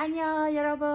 안녕 여러분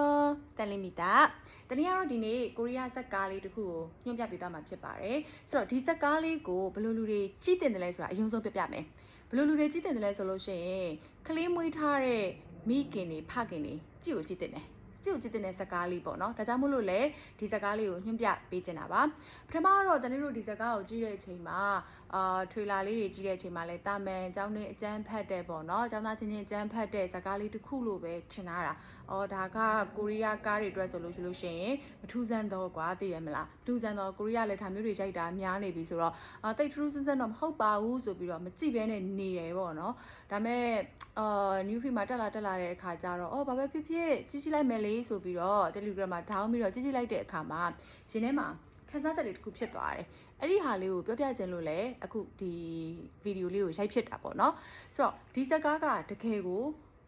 딸립니다.တနည်းဒီနေ့ကိုရီးယားဇက်ကားလေးတစ်ခုကိုညွှန်ပြပေးသွားမှာဖြစ်ပါတယ်ဆိုတော့ဒီဇက်ကားလေးကိုဘယ်လိုလူတွေကြည့်တင်တယ်လဲဆိုတာအရင်ဆုံးပြပြမယ်ဘယ်လိုလူတွေကြည့်တင်တယ်လဲဆိုလို့ရှိရင်ကလေးမွေးထားတဲ့မိခင်တွေဖခင်တွေကြည့်ကိုကြည့်တင်တယ်ကြည့်တဲ့ဇက်ကားလေးပေါ့နော်ဒါကြောင့်မို့လို့လေဒီဇက်ကားလေးကိုညွှန်ပြပေးချင်တာပါပထမတော့တနေ့တို့ဒီဇက်ကားကိုကြည့်တဲ့အချိန်မှာထွေလာလေးတွေကြည့်တဲ့အချိန်မှာလဲတာမန်အကြောင်းနဲ့အကျန်းဖတ်တဲ့ပေါ့နော်အကြောင်းသားချင်းချင်းအကျန်းဖတ်တဲ့ဇက်ကားလေးတစ်ခုလို့ပဲထင်တာဒါကကိုရီးယားကားတွေအတွက်ဆိုလို့ရှိရင်မထူးဆန်းတော့ကွာသိတယ်မလားမထူးဆန်းတော့ကိုရီးယားလက်ထားမျိုးတွေရိုက်တာများနေပြီဆိုတော့တိတ်ထူးဆန်းတော့မဟုတ်ပါဘူးဆိုပြီးတော့မကြည့်ဘဲနဲ့နေတယ်ပေါ့နော်ဒါပေမဲ့new feed မှာတက်လာတဲ့အခါကျတော့ဘာပဲဖြစ်ဖြစ်ကြည့်လိုက်မယ်လေဆိုပြီးတော့ Telegram မှာ down ပြီးတော့ကြည့်လိုက်တဲ့အခါမှာရှင်ထဲမှာခန်းစားချက်လေးတစ်ခုဖြစ်သွားတယ်အဲ့ဒီဟာလေးကိုပြောပြခြင်းလို့လဲအခုဒီဗီဒီယိုလေးကိုရိုက်ဖြစ်တာပေါ့နော်ဆိုတော့ဒီဇက်ကားကတကယ်ကို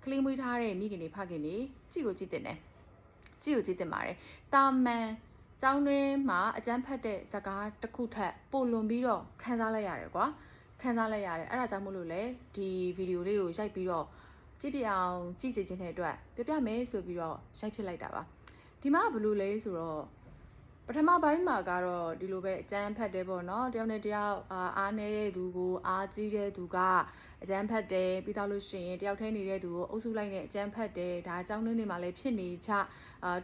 ကလေးမွေးထားတဲ့မိခင်တွေဖခင်တွေကြည့်တင်တယ်ကြည့်တင်ပါတယ်တာမန်ကျောင်းတွင်းမှာအကျန်းဖတ်တဲ့ဇက်ကားတစ်ခုထက်ပိုလွန်ပြီးတော့ခန်းစားလိုက်ရတယ်ကွာခန်းစားလိုက်ရတယ်အဲ့ဒါကြောင့်မို့လို့လဲဒီဗီဒီယိုလေးကိုရိုက်ပြီးတော့ကြည့်ပြအောင်ကြည့်စေခြင်းတဲ့အတွက်ပြမယ်ဆိုပြီးတော့ရိုက်ဖြစ်လိုက်တာပါဒီမှာဘယ်လိုလဲဆိုတော့ပထမပိုင်းမှာကတော့ဒီလိုပဲအကျန်းဖတ်တယ်ပေါ့နော်တယောက်နဲ့တယောက်အားနေတဲ့သူကိုအားကြီးတဲ့သူကအကျန်းဖတ်တယ်ပြီးတော့လို့ရှိရင်တယောက်ထဲနေတဲ့သူကိုအုပ်စုလိုက်နဲ့အကျန်းဖတ်တယ်ဒါအကြောင်းရင်းတွေမှာလည်းဖြစ်နေကြ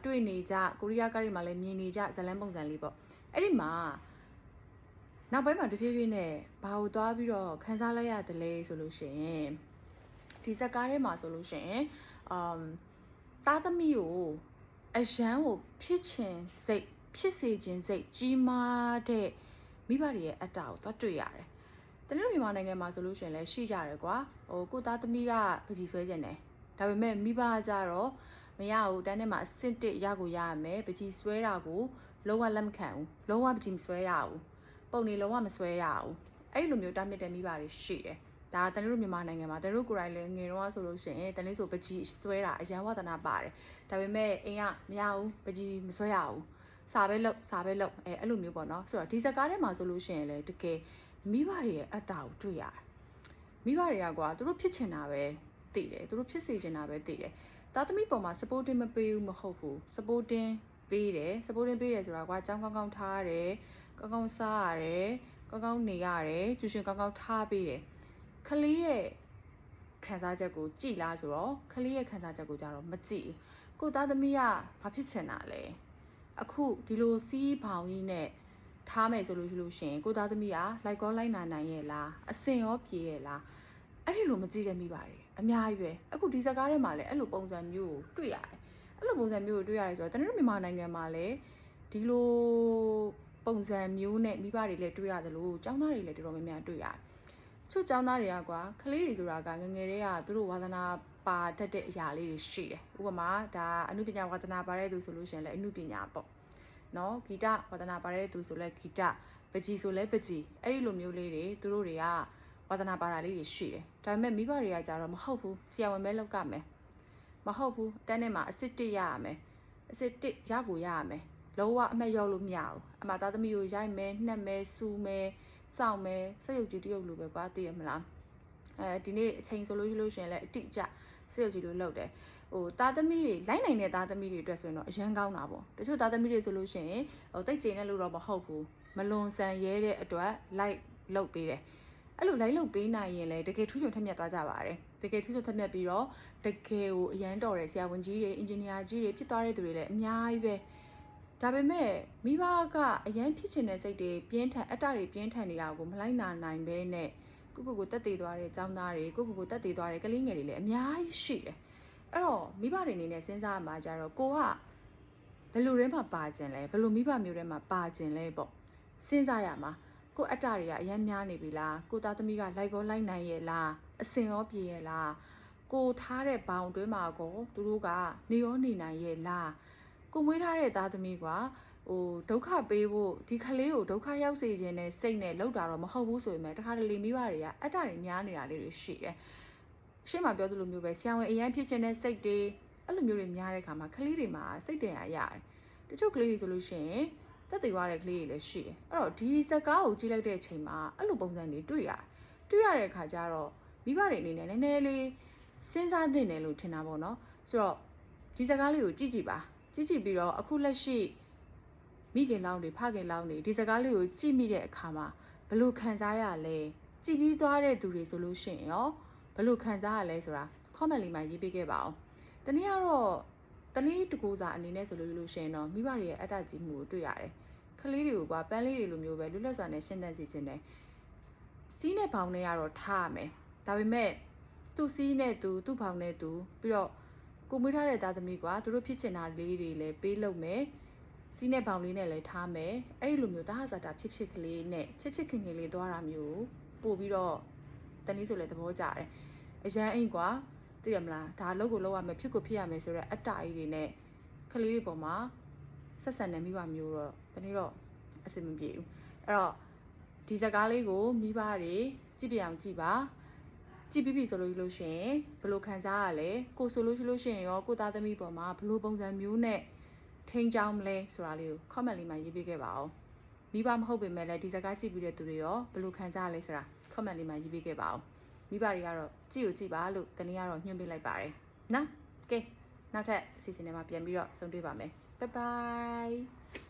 တွေ့နေကြကိုရီးယားကားတွေမှာလည်းမြင်နေကြဇလန်းပုံစံလေးပေါ့အဲ့ဒီမှာနောက်ပိုင်းမှာတဖြည်းဖြည်းနဲ့ဘာကိုသွားပြီးတော့ခန်းစားလိုက်ရတယ်လဲဆိုလို့ရှိရင်ဒီဇက်ကားထဲမှာဆိုလို့ရှိရင်သားသမီးကိုအရန်ကိုဖြစ်စေခြင်းစိတ်ကြီးမားတဲ့မိဘတွေရဲ့အတ္တကိုသွားတွေ့ရတယ်။တနင်္လာမြန်မာနိုင်ငံမှာဆိုလို့ရှိရင်လည်းရှိကြတယ်ကွာ။ကိုသားသမီးကပကြီးဆွဲခြင်းတယ်။ဒါပေမဲ့မိဘကြတော့မရဘူးတန်းထဲမှာအဆင့်1ရကိုရရမယ်။ပကြီးဆွဲတာကိုလုံးဝလက်မခံဘူး။လုံးဝပကြီးမဆွဲရဘူး။ပုံနေလုံးဝမဆွဲရဘူး။အဲ့လိုမျိုးတားမြစ်တဲ့မိဘတွေရှိတယ်။ဒါတနင်္လာမြန်မာနိုင်ငံမှာတနင်္လာကိုယ်တိုင်လည်းငယ်တော့ဆိုလို့ရှိရင်တနင်္လာဆိုပကြီးဆွဲတာအရန်ဝဒနာပါတယ်။ဒါပေမဲ့အိမ်ကမရဘူးပကြီးမဆွဲရဘူး။စာပဲလုပ်အဲ့လိုမျိုးပေါ့နော်ဆိုတော့ဒီဇက်ကားထဲမှာဆိုလို့ရှိရင်လေတကယ်မိဘတွေရဲ့အတ္တကိုတွေ့ရတယ်မိဘတွေကကွာသူတို့ဖြစ်ချင်တာပဲသိတယ်သူတို့ဖြစ်စေချင်တာပဲသိတယ်သားသမီးပေါ်မှာ supporting မပေးဘူးမဟုတ်ဘူး supporting ပေးတယ်ဆိုတာကွာအကြောင်းကောင်းထားရတယ်ကောင်းစားရတယ်ကောင်းနေရတယ်ကျူရှင်ကောင်းထားပေးတယ်ခလေးရဲ့ခံစားချက်ကိုကြည်လားဆိုတော့ခလေးရဲ့ခံစားချက်ကိုကြတော့မကြည့်ဘူးကိုသားသမီးကဘာဖြစ်ချင်တာလဲအခုဒီလိုစီးပေါင်ကြီးနဲ့ထားမယ်ဆိုလို့ရှိရင်ကိုသားသမီးကလိုက်ကောလိုက်နိုင်ရဲ့လားအစင်ရောပြေရဲ့လားအဲ့ဒီလိုမကြည့်တဲ့မိပါတယ်အများကြီးပဲအခုဒီဇက်ကားထဲမှာလည်းအဲ့လိုပုံစံမျိုးကိုတွေ့ရတယ်အဲ့လိုပုံစံမျိုးကိုတွေ့ရတယ်ဆိုတော့တနင်္လာမြန်မာနိုင်ငံမှာလည်းဒီလိုပုံစံမျိုးနဲ့မိဘတွေလည်းတွေ့ရတယ်လို့ကျောင်းသားတွေလည်းတော်တော်များများတွေ့ရတယ်ချို့ကျောင်းသားတွေကကွာကလေးတွေဆိုတာကငငယ်တွေကသူတို့ဝါသနာပါတတ်တဲ့အရာလေးတွေရှိတယ်ဥပမာဒါအနုပညာဝါသနာပါတဲ့သူဆိုလို့ရှိရင်လည်းအနုပညာပေါ့နော်ဂီတဝါသနာပါတဲ့သူဆိုလည်းဂီတပကြီးဆိုလည်းပကြီးအဲ့ဒီလိုမျိုးလေးတွေသူတို့တွေကဝါသနာပါတာလေးတွေရှိတယ်ဒါပေမဲ့မိဘတွေကကြတော့မဟုတ်ဘူးဆရာဝန်ပဲလောက်ကမယ်မဟုတ်ဘူးတန်းထဲမှာအစစ်1ရရမယ်အစစ်1ရကိုရရမယ်လုံးဝအမှတ်ရောက်လို့မရဘူးအမှသားသမီးကိုရိုက်မယ်နှက်မယ်စူမယ်စောင့်မယ်စက်ရုပ်ကြီးတရုပ်လိုပဲကွာသိရမလားဒီနေ့အချိန်ဆိုလို့ရှိရင်လည်းအတိအကျစက်ရုပ်ကြီးလိုလုပ်တယ်သားသမီးတွေလိုက်နိုင်တဲ့သားသမီးတွေအတွက်ဆိုရင်တော့အရန်ကောင်းတာပေါ့တချို့သားသမီးတွေဆိုလို့ရှိရင်တိတ်ကျင်တဲ့လို့တော့မဟုတ်ဘူးမလွန်ဆန်ရဲတဲ့အတွက်လိုက်လုပ်ပေးတယ်အဲ့လိုလိုက်လုပ်ပေးနိုင်ရင်လည်းတကယ်ထူးချွန်ထက်မြက်သွားကြပါတယ်တကယ်ထူးချွန်ထက်မြက်ပြီးတော့တကယ်ကိုအရန်တော်တဲ့ဆရာဝန်ကြီးတွေအင်ဂျင်နီယာကြီးတွေဖြစ်သွားတဲ့သူတွေလည်းအများကြီးပဲဒါပေမဲ့မိဘကအရန်ဖြစ်ချင်တဲ့စိတ်တွေပြင်းထန်အတ္တတွေပြင်းထန်နေတာကိုမလိုက်နိုင်ဘဲနဲ့ကိုတက်သေးသွားတဲ့ចောင်းသားတွေကိုတက်သေးသွားတဲ့ကလေးငယ်တွေလည်းအများကြီးရှိတယ်အဲ့တော့မိဘတွေအနေနဲ့စဉ်းစားမှာကြတော့ကိုကဘယ်လိုထဲမှာပါခြင်းလဲဘယ်လိုမိဘမျိုးထဲမှာပါခြင်းလဲပေါ့စဉ်းစားရမှာကိုအတ္တတွေကအရင်များနေပြီလားကိုသားသမီးကလိုက်ကောလိုက်နိုင်ရဲ့လားအစင်ရောပြေရဲ့လားကိုထားတဲ့ဘောင်တွင်းမှာကိုသူတို့ကနေရောနေနိုင်ရဲ့လားကိုမွေးထားတဲ့သားသမီးကဒုက္ခပေးဖို့ဒီကလေးကိုဒုက္ခရောက်စေခြင်းနဲ့စိတ်နဲ့လောက်တာတော့မဟုတ်ဘူးဆိုပေမဲ့တခါတလေမိဘတွေကအတ္တတွေများနေတာလေးတွေရှိတယ်ရှေ့မှာပြောသလိုမျိုးပဲဆရာဝန်အရင်ဖြစ်ခြင်းနဲ့စိတ်တွေအဲ့လိုမျိုးတွေများတဲ့အခါမှာကလေးတွေမှာစိတ်တည်ရရတယ်တချို့ကလေးတွေဆိုလို့ရှိရင်တက်တည်သွားတဲ့ကလေးတွေလည်းရှိတယ်အဲ့တော့ဒီဇက်ကားကိုကြည့်လိုက်တဲ့အချိန်မှာအဲ့လိုပုံစံတွေတွေ့ရတဲ့အခါကျတော့မိဘတွေအနေနဲ့နည်းနည်းလေးစဉ်းစားသင့်တယ်လို့ထင်တာပေါ့နော်ဆိုတော့ ဒီစကားလေးကိုကြည့်ကြည့်ပါကြည့်ပြီးတော့အခုလက်ရှိမိခင်လောင်းတွေဖခင်လောင်းတွေဒီစကားလေးကိုကြည့်မိတဲ့အခါမှာဘယ်လိုခံစားရလဲကြည့်ပြီးသွားတဲ့သူတွေဆိုလို့ရှိရင်ရောဘယ်လိုခံစားရလဲဆိုတာ comment လေးမှာရေးပေးခဲ့ပါအောင်တနည်းကတော့တနည်းတကူစာအနေနဲ့ဆိုလို့ရှိရင်တော့မိဘတွေရဲ့အတ္တကြီးမှုကိုတွေ့ရတယ်ခလေးတွေကိုကပန်းလေးတွေလိုမျိုးပဲလွတ်လပ်စွာနဲ့ရှင်းသန့်စီခြင်းတယ်စီးနဲ့ဘောင်နဲ့ကတော့ထားရမယ်ဒါပေမဲ့သူ့စီးနဲ့သူ့ဘောင်နဲ့သူပြီးတော့ကိုမွေးထားတဲ့သားသမီးကသူတို့ဖြစ်ချင်တာလေးတွေလည်းပေးလုပ်မယ်စီးနဲ့ဘောင်လေးနဲ့လည်းထားမယ်အဲ့လိုမျိုးတဟဇာတာဖြစ်ကလေးနဲ့ချစ်ခင်လေးသွားတာမျိုးပို့ပြီးတော့တနည်းဆိုလည်းသဘောကျတယ်အရန်အိမ်ကွာသိရမလားဒါအလုပ်ကိုလုပ်ရမယ်ဖြစ်ရမယ်ဆိုတော့အတ္တကြီးတွေနဲ့ကလေးတွေပေါ်မှာဆက်ဆံနေမိပါမျိုးတော့တနည်းတော့အဆင်မပြေဘူးအဲ့တော့ဒီစကားလေးကိုမိဘတွေကြည့်ပြအောင်ကြည့်ပါကြည့်ပြီးဆိုလို့ရှိရင်ဘယ်လိုခံစားရလဲကိုဆိုလို့ရှိရင်ရောကိုသားသမီးပေါ်မှာဘယ်လိုပုံစံမျိုးနဲ့ထိန်းချောင်းမလဲဆိုတာလေးကို comment လေးမှာရေးပေးခဲ့ပါအောင်မိဘမဟုတ်ပေမဲ့လည်းဒီစကားကြည့်ပြီးတဲ့သူတွေရောဘယ်လိုခံစားရလဲဆိုတာ comment လေးမှာရေးပေးခဲ့ပါအောင်မိဘတွေကတော့ကြည့်ပါလို့တနည်းကတော့ညွှန်ပေးလိုက်ပါတယ်နော်ကဲနောက်ထပ်အစီအစဉ်တွေမှာပြန်ပြီးတော့ဆုံတွေ့ပါမယ် bye bye